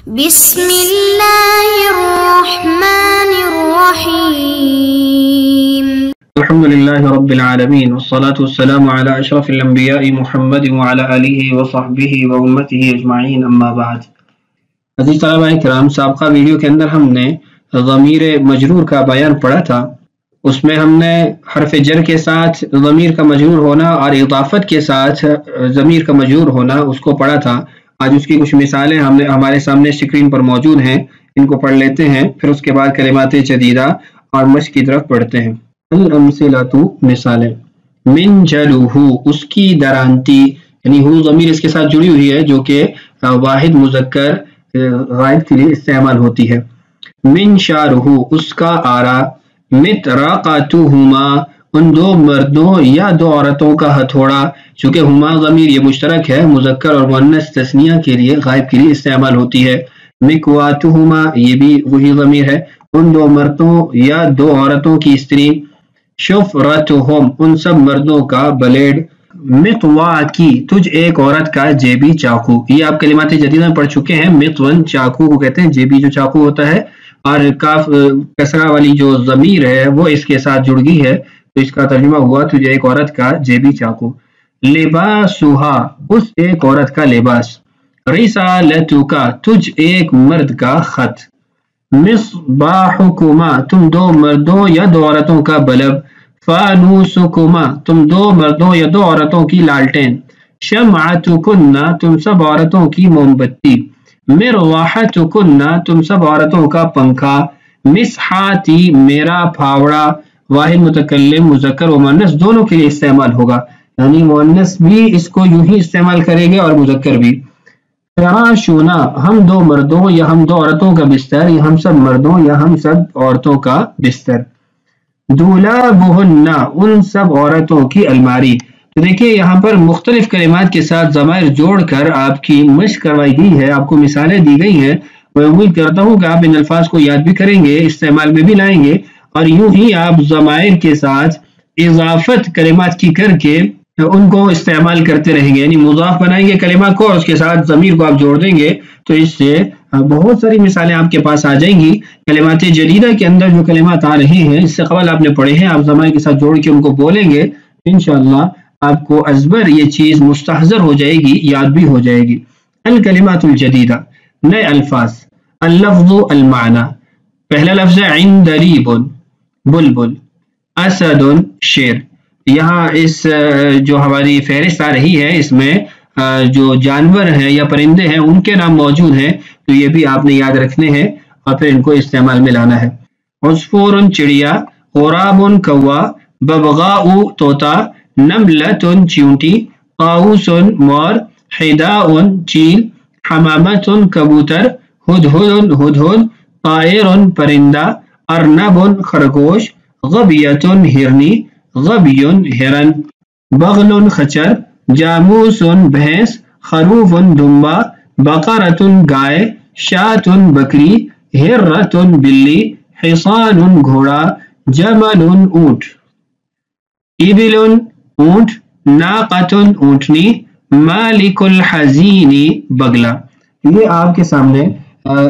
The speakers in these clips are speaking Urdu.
بسم الله الرحمن الرحيم. الحمد لله رب العالمين والصلاة والسلام على أشرف الأنبياء محمد وعلى آله وصحبه وأمته أجمعين أما بعد. عزیز طلباء کرام، سابقہ ویڈیو کے اندر ہم نے ضمیر مجرور کا بیان پڑھا تھا. اس میں ہم نے حرف جر کے ساتھ ضمیر کا مجرور ہونا اور اضافت کے ساتھ ضمیر کا مجرور ہونا اس کو پڑھا تھا. آج اس کی کچھ مثالیں ہمارے سامنے اسکرین پر موجود ہیں، ان کو پڑھ لیتے ہیں، پھر اس کے بعد کلمات جدیدہ اور مشق کی طرف پڑھتے ہیں. الامثلۃ مثالیں. من جلوہ، اس کی درانتی، یعنی ہو ضمیر اس کے ساتھ جڑی ہوئی ہے جو کہ واحد مذکر غائب کے لیے استعمال ہوتی ہے. من شارہ، اس کا آرا. مطرقتہما، ان دو مردوں یا دو عورتوں کا ہتھوڑا. چونکہ ہما ضمیر یہ مشترک ہے، مذکر اور مؤنث تثنیہ کے لیے غائب کے لیے استعمال ہوتی ہے. مکواتہما، یہ بھی وہی ضمیر ہے، ان دو مردوں یا دو عورتوں کی استری. شفرتہم، ان سب مردوں کا بلیڈ. مطواکی، تجھ ایک عورت کا جیبی چاقو. یہ آپ کلمات جدیدہ میں پڑھ چکے ہیں. مطون چاقو کو کہتے ہیں، جیبی جو چاقو ہوتا ہے، اور کاف کسرہ والی جو ضمیر ہے وہ اس کے ساتھ جڑ گئی ہے، تو اس کا ترجمہ ہوا تجھے ایک عورت کا جیبی چاقو. لباسہا، اس ایک عورت کا لباس. رسالتکا، تجھ ایک مرد کا خط. مصباحکما، تم دو مردوں یا دو عورتوں کا بلب. فانوسکما، تم دو مردوں یا دو عورتوں کی لالٹین. شمعتکنا، تم سب عورتوں کی موم بتی. مروحتکنا، تم سب عورتوں کا پنکھا. مسحاتی، میرا پھاوڑا. واحد متکلم مذکر و مؤنث دونوں کے لیے استعمال ہوگا، یعنی مؤنث بھی اس کو یوں ہی استعمال کریں گے اور مذکر بھی. فراشونا، ہم دو مردوں یا ہم دو عورتوں کا بستر، یا ہم سب مردوں یا ہم سب عورتوں کا بستر. دولابہن، ان سب عورتوں کی الماری. تو دیکھیں یہاں پر مختلف کلمات کے ساتھ ضمائر جوڑ کر آپ کی مشق کروائی گئی ہے، آپ کو مثالیں دی گئی ہیں. میں امید کرتا ہوں کہ آپ ان الفاظ کو یاد بھی کریں گے، استعمال میں بھی لائیں گے، اور یوں ہی آپ ضمائر کے ساتھ اضافت کلمات کی کر کے ان کو استعمال کرتے رہیں گے. یعنی مضاف بنائیں گے کلمہ کو اور اس کے ساتھ ضمیر کو آپ جوڑ دیں گے، تو اس سے بہت ساری مثالیں آپ کے پاس آ جائیں گی. کلمات جدیدہ کے اندر جو کلمات آ رہے ہیں اس سے قبل آپ نے پڑھے ہیں، آپ ضمائر کے ساتھ جوڑ کے ان کو بولیں گے، انشاءاللہ آپ کو ازبر یہ چیز مستحضر ہو جائے گی، یاد بھی ہو جائے گی. الکلمات الجدیدہ، نئے الفاظ. اللفظ المعنی. پہلا لفظ ہے عندلیب، بلبل. اسد، شیر. یہاں اس جو ہماری فہرست آ رہی ہے اس میں جو جانور ہیں یا پرندے ہیں ان کے نام موجود ہیں، تو یہ بھی آپ نے یاد رکھنے ہیں اور پھر ان کو استعمال میں لانا ہے. عصفور، چڑیا. غراب، کوا. ببغاء، طوطا. نملۃ، چیونٹی. طاؤس، مور. حداء، چیل. حمامۃ، کبوتر. ہدہد، ہدہد. طائر، پرندہ. ارنب، خرگوش. غبیۃ، ہرنی. غبی، ہرن. بغل، خچر. جاموس، بھینس. خروف، دمبا. بقرۃ، گائے. شاۃ، بکری. ہرۃ، بلی. حصان، گھوڑا. جمل، اونٹ. ابل، اونٹ. ناقۃ، اونٹنی. مالک الحزین، بگلا. یہ آپ کے سامنے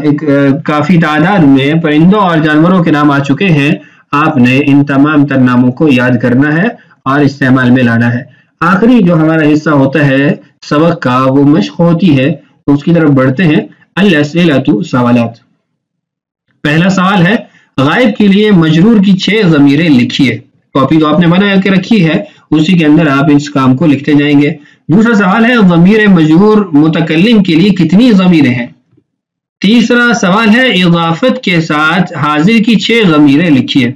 ایک کافی تعداد میں پرندوں اور جانوروں کے نام آ چکے ہیں. آپ نے ان تمام تر ناموں کو یاد کرنا ہے اور استعمال میں لانا ہے. آخری جو ہمارا حصہ ہوتا ہے سبق کا وہ مشق ہوتی ہے، تو اس کی طرف بڑھتے ہیں. الاسئلۃ، سوالات. پہلا سوال ہے غائب کے لیے مجرور کی 6 ضمیریں لکھیے. کاپی تو آپ نے بنا کے رکھی ہے، اسی کے اندر آپ اس کام کو لکھتے جائیں گے. دوسرا سوال ہے ضمیر مجرور متکلم کے لیے کتنی ضمیریں ہیں. تیسرا سوال ہے اضافت کے ساتھ حاضر کی 6 ضمیریں لکھیے.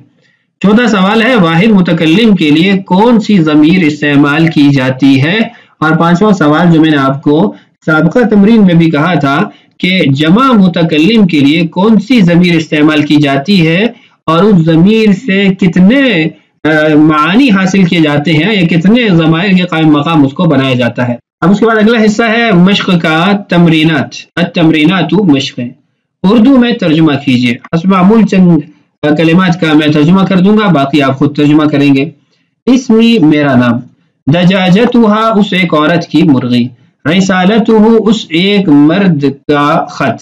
چوتھا سوال ہے واحد متکلم کے لیے کون سی ضمیر استعمال کی جاتی ہے. اور پانچواں سوال جو میں نے آپ کو سابقہ تمرین میں بھی کہا تھا کہ جمع متکلم کے لیے کون سی ضمیر استعمال کی جاتی ہے اور اس ضمیر سے کتنے معانی حاصل کیے جاتے ہیں یا کتنے ضمائر کے قائم مقام اس کو بنایا جاتا ہے. اب اس کے بعد اگلا حصہ ہے مشق کا تمرینات. التمرینات، مشقیں. اردو میں ترجمہ کیجیے. حسب معمول چند کلمات کا میں ترجمہ کر دوں گا، باقی آپ خود ترجمہ کریں گے. اسمی، میرا نام. دجاجتہا، اس ایک عورت کی مرغی. رسالتہ، اس ایک مرد کا خط.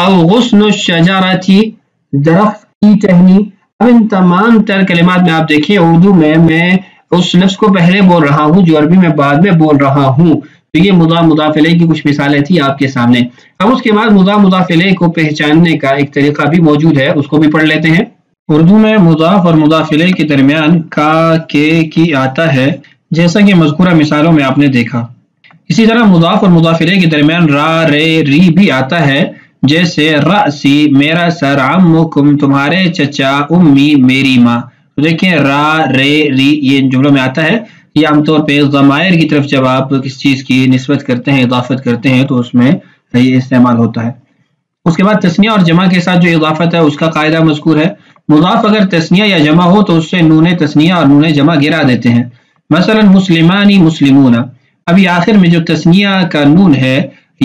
او غصن الشجرتی درخت کی ٹہنی. اب ان تمام تر کلمات میں آپ دیکھیں اردو میں اس لفظ کو پہلے بول رہا ہوں جو عربی میں بعد میں بول رہا ہوں. تو یہ مضاف مضاف الیہ کی کچھ مثالیں تھی آپ کے سامنے. اب اس کے بعد مضاف مضاف الیہ کو پہچاننے کا ایک طریقہ بھی موجود ہے, اس کو بھی پڑھ لیتے ہیں. اردو میں مضاف اور مضاف الیہ کے درمیان کا کے کی آتا ہے جیسا کہ مذکورہ مثالوں میں آپ نے دیکھا. اسی طرح مضاف اور مضاف الیہ کے درمیان را رے ری بھی آتا ہے, جیسے رأسی میرا سر, عمکم تمہارے چچا, امی میری ماں. تو دیکھیں را رے ری یہ جملوں میں آتا ہے. یہ عام طور پہ ضمائر کی طرف جب آپ کسی چیز کی نسبت کرتے ہیں, اضافت کرتے ہیں, تو اس میں یہ استعمال ہوتا ہے. اس کے بعد تثنیہ اور جمع کے ساتھ جو اضافت ہے اس کا قاعدہ مذکور ہے. مضاف اگر تثنیہ یا جمع ہو تو اس سے نون تثنیہ اور نون جمع گرا دیتے ہیں. مثلا مسلمانی مسلمون. ابھی آخر میں جو تثنیہ کا نون ہے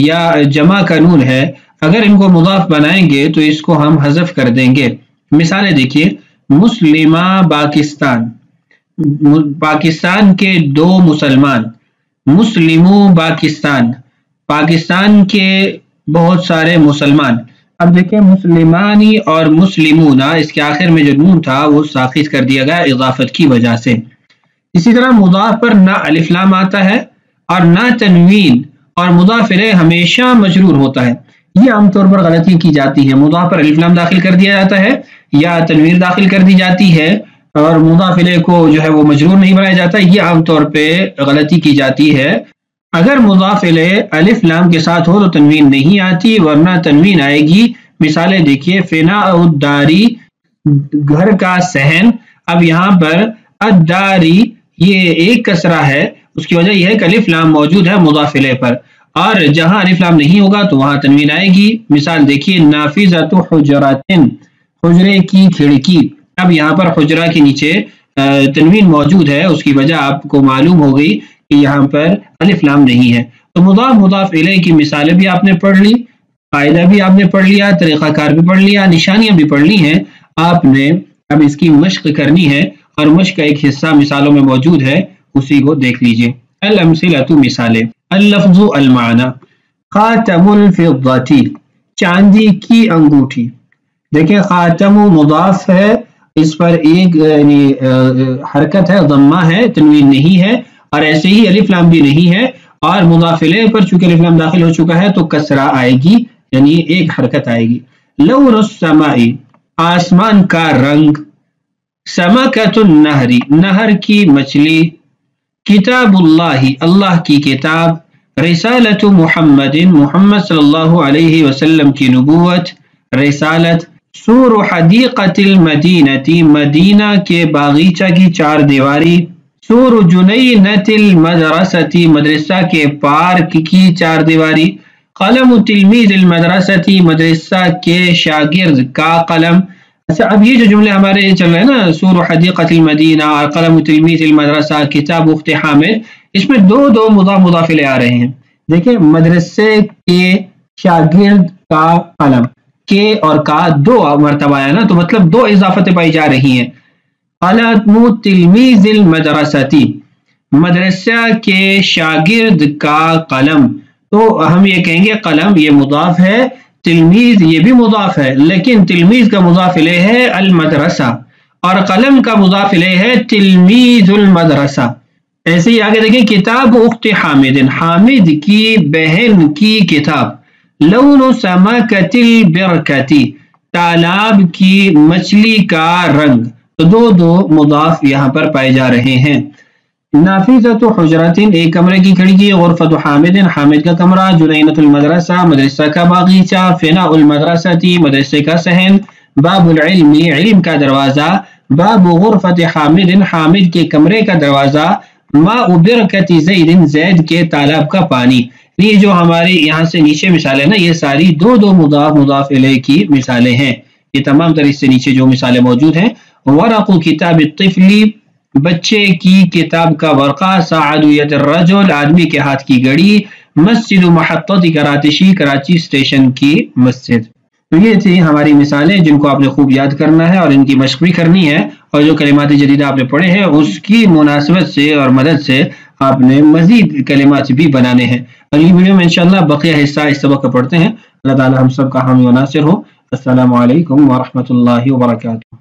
یا جمع کا نون ہے, اگر ان کو مضاف بنائیں گے تو اس کو ہم حذف کر دیں گے. مثالیں دیکھیے, مسلمہ پاکستان, پاکستان کے دو مسلمان, مسلمو پاکستان, پاکستان کے بہت سارے مسلمان. اب دیکھیں مسلمانی اور مسلمون, اس کے آخر میں جو نون تھا وہ ساخت کر دیا گیا اضافت کی وجہ سے. اسی طرح مضاف پر نہ الف لام آتا ہے اور نہ تنوین, اور مضاف الیہ ہمیشہ مجرور ہوتا ہے. یہ عام طور پر غلطی کی جاتی ہے. مضاف پر الف لام داخل کر دیا جاتا ہے یا تنوین داخل کر دی جاتی ہے اور مضاف الیہ کو جو ہے وہ مجرور نہیں بنایا جاتا. یہ عام طور پہ غلطی کی جاتی ہے. اگر مضاف الیہ الف لام کے ساتھ ہو تو تنوین نہیں آتی, ورنہ تنوین آئے گی. مثالیں دیکھیے, فنا الداری گھر کا صحن. اب یہاں پر الداری یہ ایک کسرہ ہے, اس کی وجہ یہ ہے کہ الف لام موجود ہے مضاف الیہ پر, اور جہاں الف لام نہیں ہوگا تو وہاں تنوین آئے گی. مثال دیکھیے, نافذۃ حجرات, حجرے کی کھڑکی. اب یہاں پر حجرہ کے نیچے تنوین موجود ہے, اس کی وجہ آپ کو معلوم ہو گئی کہ یہاں پر الف لام نہیں ہے. تو مضاف مضاف الیہ کی مثالیں بھی آپ نے پڑھ لی, قاعدہ بھی آپ نے پڑھ لیا, طریقہ کار بھی پڑھ لیا, نشانیاں بھی پڑھ لی ہیں. آپ نے اب اس کی مشق کرنی ہے, اور مشق کا ایک حصہ مثالوں میں موجود ہے, اسی کو دیکھ لیجئے. الامثلۃ مثالیں. اللفظ المعنی, خاتم الفضۃ چاندی کی انگوٹھی. دیکھیں خاتم مضاف ہے, اس پر ایک یعنی حرکت ہے, ضمہ ہے, تنوین نہیں ہے, اور ایسے ہی الف لام بھی نہیں ہے. اور مضاف الیہ پر چونکہ الف لام داخل ہو چکا ہے تو کسرہ آئے گی, یعنی ایک حرکت آئے گی. لون السماء آسمان کا رنگ. سمکۃ النہر نہر کی مچھلی. کتاب اللہ اللہ کی کتاب. رسالت محمد محمد صلی اللہ علیہ وسلم کی نبوت رسالت. سور حدیقۃ المدینہ مدینہ کے باغیچہ کی چار دیواری. سور جنینۃ المدرسۃ مدرسہ کے پارک کی چار دیواری. قلم تلمیذ المدرسۃ مدرسہ کے شاگرد کا قلم. اچھا, اب یہ جو جملے ہمارے چل رہے ہیں نا, سور حدیقۃ المدینہ اور قلم تلمیذ المدرسہ, کتاب اخت حامد, اس میں دو مضاف مضاف الیہ آ رہے ہیں. دیکھیں مدرسے کے شاگرد کا قلم, کے اور کا دو مرتبہ آیا نا, تو مطلب دو اضافتیں پائی جا رہی ہیں. قلم تلمیذ المدرسۃ مدرسہ کے شاگرد کا قلم. تو ہم یہ کہیں گے قلم یہ مضاف ہے, تلمیذ یہ بھی مضاف ہے, لیکن تلمیذ کا مضاف الیہ ہے المدرسہ, اور قلم کا مضاف الیہ ہے تلمیذ المدرسہ. ایسے ہی آگے دیکھیں, کتاب اخت حامد حامد کی بہن کی کتاب. لون سمکۃ البرکۃ تالاب کی مچھلی کا رنگ. تو دو مضاف یہاں پر پائے جا رہے ہیں. نافذۃ حجرات ایک کمرے کی کھڑکی. غرفۃ حامد حامد کا کمرہ. جنینۃ المدرسہ مدرسہ کا باغیچہ. فناء المدرسۃ مدرسے کا صحن. باب العلم علم کا دروازہ. باب غرفۃ حامد حامد کے کمرے کا دروازہ. ماء برکۃ زید زید کے تالاب کا پانی. یہ جو ہمارے یہاں سے نیچے مثالیں نا, یہ ساری دو مضاف مضاف الیہ کی مثالیں ہیں. یہ تمام طرح سے نیچے جو مثالیں موجود ہیں. ورق کتاب الطفل بچے کی کتاب کا ورقہ. ساعد ید الرجل آدمی کے ہاتھ کی گھڑی. مسجد محطۃ کراتشی کراچی اسٹیشن کی مسجد. تو یہ تھی ہماری مثالیں جن کو آپ نے خوب یاد کرنا ہے اور ان کی مشق بھی کرنی ہے, اور جو کلمات جدیدہ آپ نے پڑھے ہیں اس کی مناسبت سے اور مدد سے آپ نے مزید کلمات بھی بنانے ہیں. اگلی ویڈیو میں انشاءاللہ بقیہ حصہ اس سبق کا پڑھتے ہیں. اللہ تعالی ہم سب کا حامی و ناصر ہو. السلام علیکم ورحمۃ اللہ وبرکاتہ.